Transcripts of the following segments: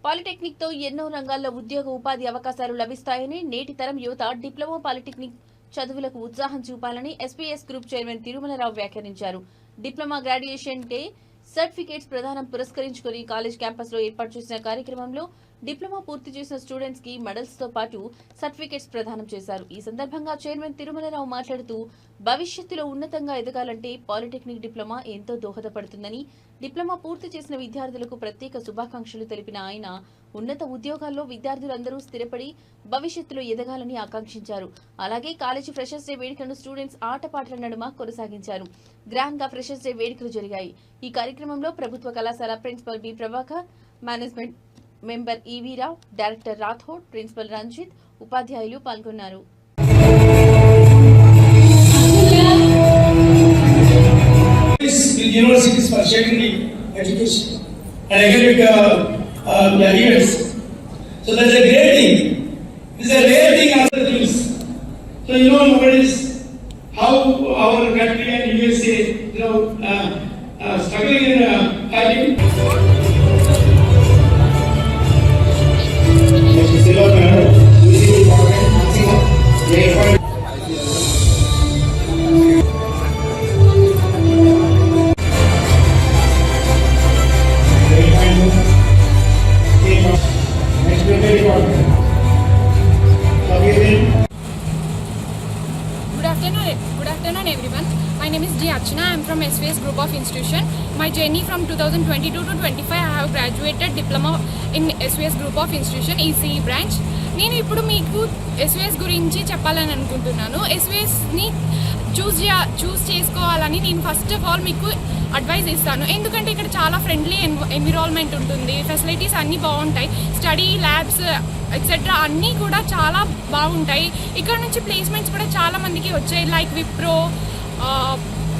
Polytechnic తో ఎన్నో రంగాల్లో ఉద్యోగ ఉపాధి అవకాశాలు లభిస్తాయని నేటి తరం యువత డిప్లొమా పాలిటెక్నిక్ చదువులకు ఉత్సాహం చూపాలని ఎస్పీఎస్ గ్రూప్ చైర్మన్ తిరుమలరావు వ్యాఖ్యానించారు. డిప్లొమా గ్రాడ్యుయేషన్ డే సర్టిఫికేట్స్ ప్రదానం పురస్కరించుకుని కాలేజ్ క్యాంపస్ లో ఏర్పాటు చేసిన కార్యక్రమంలో డిప్లొమా పూర్తి చేసిన స్టూడెంట్స్ కి మెడల్స్ తో పాటు సర్టిఫికేట్స్ ప్రదానం చేశారు. ఈ సందర్భంగా చైర్మన్ తిరుమలరావు మాట్లాడుతూ భవిష్యత్తులో ఉన్నతంగా ఎదగాలంటే పాలిటెక్నిక్ డిప్లొమా ఎంతో దోహదపడుతుందని, డిప్లొమా పూర్తి చేసిన విద్యార్థులకు ప్రత్యేక శుభాకాంక్షలు తెలిపిన ఆయన ఉన్నత ఉద్యోగాల్లో విద్యార్థులందరూ స్థిరపడి భవిష్యత్తులో ఎదగాలని ఆకాంక్షించారు. అలాగే కాలేజీ ఫ్రెషర్స్ డే వేడుకలను స్టూడెంట్స్ ఆటపాటల నడుమ కొనసాగించారు. గ్రాండ్ గా ఫ్రెషర్స్ డే వేడుకలు జరిగాయి. ఈ కార్యక్రమంలో ప్రభుత్వ కళాశాల principal B Prabhakar, management member ఈవీరావు, director Rathod, principal Ranjith, ఉపాధ్యాయులు పాల్గొన్నారు. Universities for secondary education and academic events. So that's a great thing. This is a rare thing other things. So nowadays how our country and USA struggling in fighting. Good afternoon everyone. My name is G. Archana. I am from SVS Group of Institution. My journey from 2022 to 25 I have graduated diploma in SVS Group of Institution ECE branch. నేను ఇప్పుడు మీకు SVS గురించి చెప్పాలని అనుకుంటున్నాను. SVSని చూస్ చేసుకోవాలని నేను first of all మీకు advise ఇస్తాను. ఎందుకంటే ఇక్కడ చాలా ఫ్రెండ్లీ ఎన్విరాన్మెంట్ ఉంటుంది, ఫెసిలిటీస్ అన్నీ బాగుంటాయి, స్టడీ ల్యాబ్స్ ఎక్సెట్రా అన్నీ కూడా చాలా బాగుంటాయి. ఇక్కడ నుంచి ప్లేస్మెంట్స్ కూడా చాలా మందికి వచ్చాయి, లైక్ విప్రో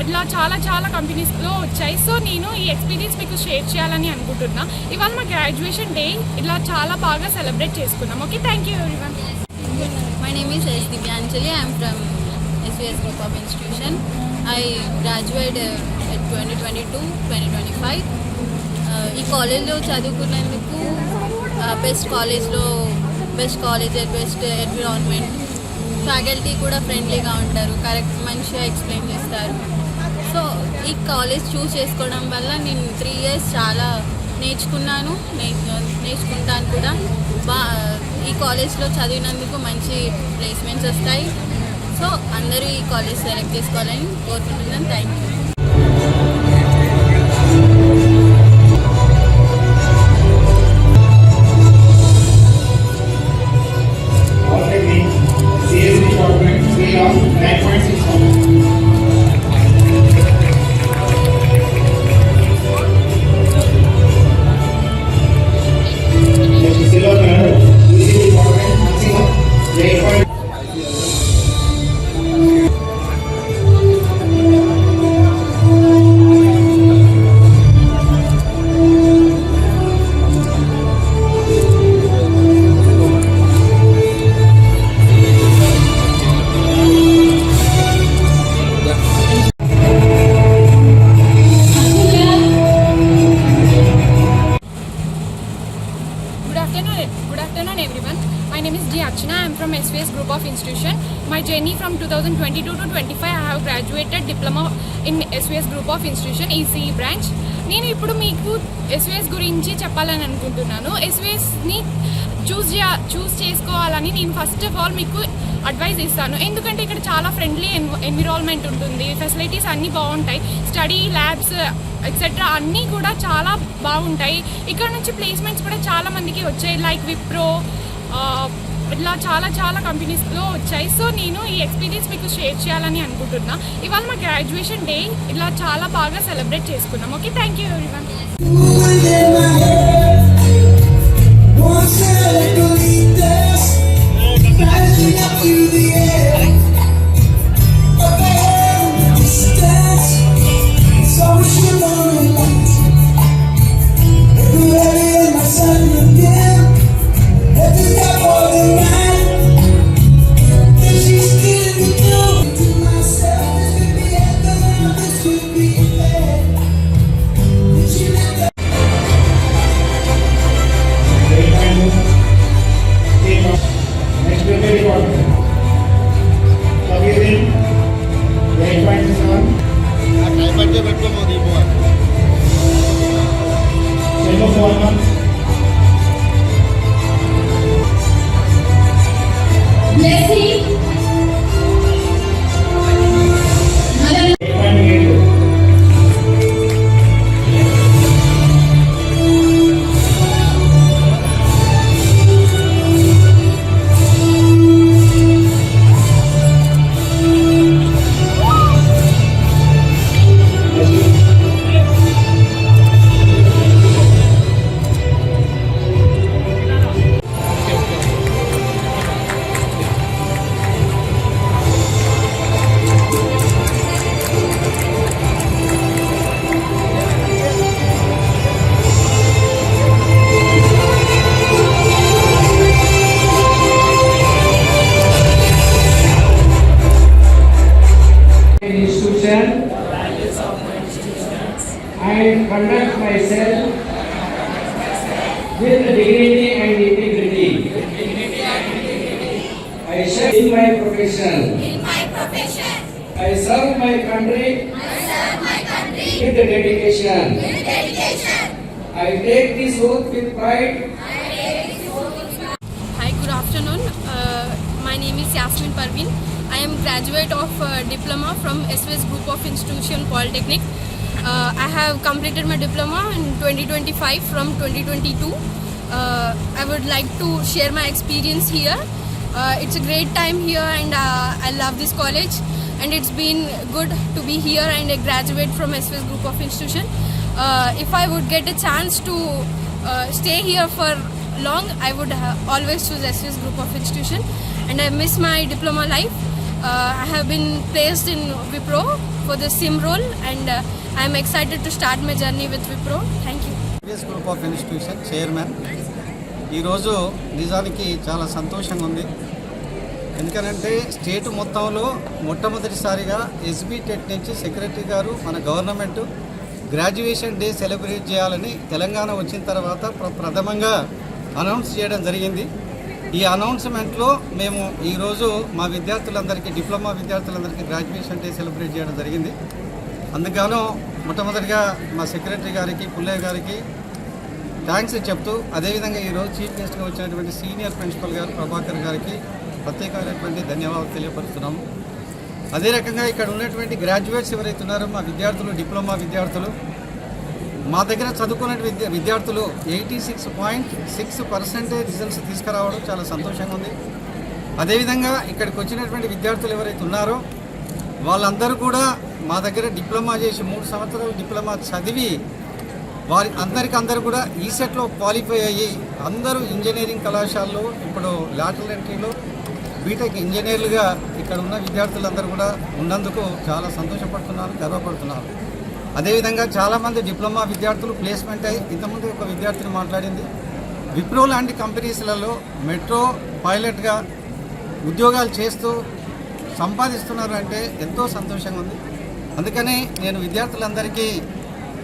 ఇట్లా చాలా కంపెనీస్లో వచ్చాయి. సో నేను ఈ ఎక్స్పీరియన్స్ మీకు షేర్ చేయాలని అనుకుంటున్నా. ఇవాళ మా గ్రాడ్యుయేషన్ డే ఇలా చాలా బాగా సెలబ్రేట్ చేసుకున్నాం. Okay, thank you everyone. My name is S Divyanjali. I'm from SVS Group of Institution. I graduated 2022-2025. ఈ కాలేజ్లో చదువుకున్నందుకు best college, best environment, faculty కూడా ఫ్రెండ్లీగా ఉంటారు, కరెక్ట్ మంచిగా ఎక్స్ప్లెయిన్ చేస్తారు. సో ఈ కాలేజ్ చూస్ చేసుకోవడం వల్ల నేను 3 years చాలా నేర్చుకుంటాను కూడా. ఈ కాలేజ్లో చదివినందుకు మంచి ప్లేస్మెంట్స్ వస్తాయి. సో అందరూ ఈ కాలేజ్ సెలెక్ట్ చేసుకోవాలని కోరుకుంటున్నాను. Thank you. Good afternoon everyone. My name is G. Archana. I am from SVS Group of Institution. My journey from 2022 to 25 I have graduated diploma in SVS Group of Institution ECE branch. నేను ఇప్పుడు మీకు SVS గురించి చెప్పాలని అనుకుంటున్నాను. SVSని చూస్ చేసుకోవాలని నేను first of all మీకు advise ఇస్తాను. ఎందుకంటే ఇక్కడ చాలా ఫ్రెండ్లీ ఎన్విరాన్మెంట్ ఉంటుంది, ఫెసిలిటీస్ అన్నీ బాగుంటాయి, స్టడీ ల్యాబ్స్ ఎక్సెట్రా అన్నీ కూడా చాలా బాగుంటాయి. ఇక్కడ నుంచి ప్లేస్మెంట్స్ కూడా చాలా మందికి వచ్చాయి, లైక్ విప్రో ఇట్లా చాలా కంపెనీస్లో వచ్చాయి. సో నేను ఈ ఎక్స్పీరియన్స్ మీకు షేర్ చేయాలని అనుకుంటున్నా. ఇవాళ మా గ్రాడ్యుయేషన్ డే ఇలా చాలా బాగా సెలబ్రేట్ చేసుకున్నాం. Okay, thank you everyone. myself with dignity and integrity. I shall in my profession. I serve my country. With the dedication. I take this oath with pride. Hi, good afternoon. My name is Yasmin Parveen. I am graduate of diploma from SVS Group of Institution Polytechnic. I have completed my diploma in 2025 from 2022. I would like to share my experience here. It's a great time here and I love this college and it's been good to be here and a graduate from SVS Group of Institution. If I would get a chance to stay here for long, I would always choose SVS Group of Institution and I miss my diploma life. I have been placed in Wipro for the SIM role and I am excited to start my journey with Wipro. Thank you. SVS group of institution chairman. ఈరోజు నిజానికి చాలా సంతోషంగా ఉంది. ఎందుకనంటే state మొత్తంలో మొట్టమొదటిసారిగా SB TET నుంచి secretary గారు మన గవర్నమెంట్ గ్రాడ్యుయేషన్ డే సెలబ్రేట్ చేయాలని తెలంగాణ వచ్చిన తర్వాత ప్రథమంగా అనౌన్స్ చేయడం జరిగింది. ఈ అనౌన్స్మెంట్లో మేము ఈరోజు మా విద్యార్థులందరికీ డిప్లొమా విద్యార్థులందరికీ గ్రాడ్యుయేషన్ డే సెలబ్రేట్ చేయడం జరిగింది. అందుకను మొట్టమొదటిగా మా సెక్రటరీ గారికి పుల్లయ్య గారికి థ్యాంక్స్ చెప్తూ అదేవిధంగా ఈరోజు చీఫ్ గెస్ట్గా వచ్చినటువంటి సీనియర్ ప్రిన్సిపల్ గారు ప్రభాకర్ గారికి ప్రత్యేకమైనటువంటి ధన్యవాదాలు తెలియపరుస్తున్నాము. అదే రకంగా ఇక్కడ ఉన్నటువంటి గ్రాడ్యుయేట్స్ ఎవరైతే ఉన్నారో మా విద్యార్థులు డిప్లొమా విద్యార్థులు మా దగ్గర చదువుకున్న విద్యార్థులు 86.6% రిజల్ట్స్ తీసుకురావడం చాలా సంతోషంగా ఉంది. అదేవిధంగా ఇక్కడికి వచ్చినటువంటి విద్యార్థులు ఎవరైతే ఉన్నారో వాళ్ళందరూ కూడా మా దగ్గర డిప్లొమా చేసి 3 సంవత్సరాలు డిప్లొమా చదివి వారి అందరూ కూడా ఈసెట్లో క్వాలిఫై అయ్యి అందరూ ఇంజనీరింగ్ కళాశాలలో ఇప్పుడు లాటరల్ ఎంట్రీలో బీటెక్ ఇంజనీర్లుగా ఇక్కడ ఉన్న విద్యార్థులందరూ కూడా ఉన్నందుకు చాలా సంతోషపడుతున్నారు, గర్వపడుతున్నారు. అదేవిధంగా చాలామంది డిప్లొమా విద్యార్థులు ప్లేస్మెంట్ అయ్యి ఇంతకుముందు ఒక విద్యార్థిని మాట్లాడింది విప్రో లాంటి కంపెనీస్లలో మెట్రో పైలట్గా ఉద్యోగాలు చేస్తూ సంపాదిస్తున్నారు అంటే ఎంతో సంతోషంగా ఉంది. అందుకని నేను విద్యార్థులందరికీ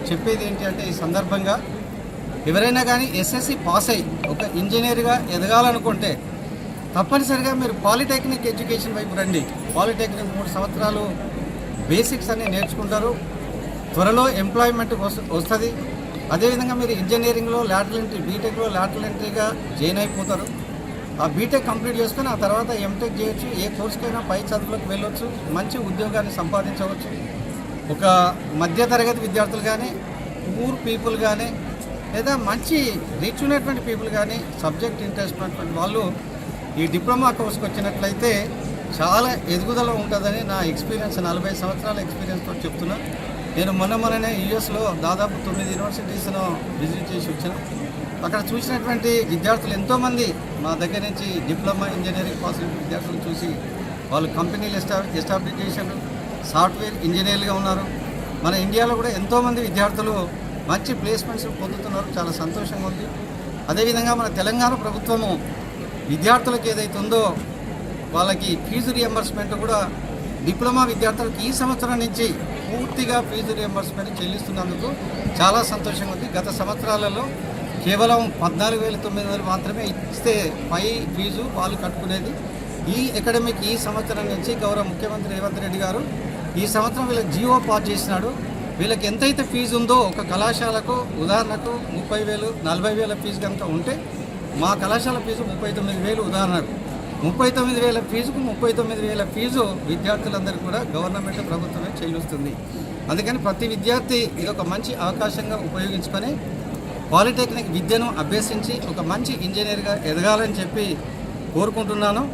చెప్పేది ఏంటి అంటే ఈ సందర్భంగా ఎవరైనా కానీ ఎస్ఎస్సి పాస్ అయ్యి ఒక ఇంజనీర్గా ఎదగాలనుకుంటే తప్పనిసరిగా మీరు పాలిటెక్నిక్ ఎడ్యుకేషన్ వైపు రండి. పాలిటెక్నిక్ 3 సంవత్సరాలు బేసిక్స్ అన్నీ నేర్చుకుంటారు, త్వరలో ఎంప్లాయ్మెంట్ వస్తుంది. అదేవిధంగా మీరు ఇంజనీరింగ్లో లాటరల్ ఎంట్రీ బీటెక్లో లాటరల్ ఎంట్రీగా జాయిన్ అయిపోతారు. ఆ బీటెక్ కంప్లీట్ చేసుకొని ఆ తర్వాత ఎంటెక్ చేయొచ్చు, ఏ కోర్సుకైనా పై చదువులకు వెళ్ళొచ్చు, మంచి ఉద్యోగాన్ని సంపాదించవచ్చు. ఒక మధ్యతరగతి విద్యార్థులు కానీ పూర్ పీపుల్ కానీ లేదా మంచి రిచ్ ఉన్నటువంటి పీపుల్ కానీ సబ్జెక్ట్ ఇంట్రెస్ట్ ఉన్నటువంటి వాళ్ళు ఈ డిప్లొమా కోర్సుకు వచ్చినట్లయితే చాలా ఎదుగుదల ఉంటుందని నా ఎక్స్పీరియన్స్ 40 సంవత్సరాల ఎక్స్పీరియన్స్తో చెప్తున్నా. నేను మొన్ననే యూఎస్లో దాదాపు 9 యూనివర్సిటీస్ను విజిట్ చేసి వచ్చాను. అక్కడ చూసినటువంటి విద్యార్థులు ఎంతోమంది మా దగ్గర నుంచి డిప్లొమా ఇంజనీరింగ్ పాస్ అయిన విద్యార్థులు చూసి వాళ్ళు కంపెనీలు ఎస్టాబ్లిష్ చేశారు, సాఫ్ట్వేర్ ఇంజనీర్లుగా ఉన్నారు. మన ఇండియాలో కూడా ఎంతోమంది విద్యార్థులు మంచి ప్లేస్మెంట్స్ పొందుతున్నారు, చాలా సంతోషంగా ఉంది. అదేవిధంగా మన తెలంగాణ ప్రభుత్వము విద్యార్థులకు ఏదైతే ఉందో వాళ్ళకి ఫీజు రియంబర్స్మెంట్ కూడా డిప్లొమా విద్యార్థులకు ఈ సంవత్సరం నుంచి పూర్తిగా ఫీజు రియంబర్స్మెంట్ చెల్లిస్తున్నందుకు చాలా సంతోషంగా ఉంది. గత సంవత్సరాలలో కేవలం 14,900 మాత్రమే ఇస్తే పై ఫీజు వాళ్ళు కట్టుకునేది. ఈ అకాడమిక్ ఈ సంవత్సరం నుంచి గౌరవ ముఖ్యమంత్రి రేవంత్ రెడ్డి గారు ఈ సంవత్సరం వీళ్ళకి జీవో పాస్ చేసినాడు. వీళ్ళకి ఎంతైతే ఫీజు ఉందో ఒక కళాశాలకు ఉదాహరణకు 30,000 40,000 ఫీజు కనుక ఉంటే మా కళాశాల ఫీజు 39,000 ఉదాహరణకు 39,000 ఫీజుకు 39,000 ఫీజు విద్యార్థులందరూ కూడా గవర్నమెంట్ ప్రభుత్వమే చెల్లిస్తుంది. అందుకని ప్రతి విద్యార్థి ఇది ఒక మంచి అవకాశంగా ఉపయోగించుకొని పాలిటెక్నిక్ విద్యను అభ్యసించి ఒక మంచి ఇంజనీర్గా ఎదగాలని చెప్పి కోరుకుంటున్నాను.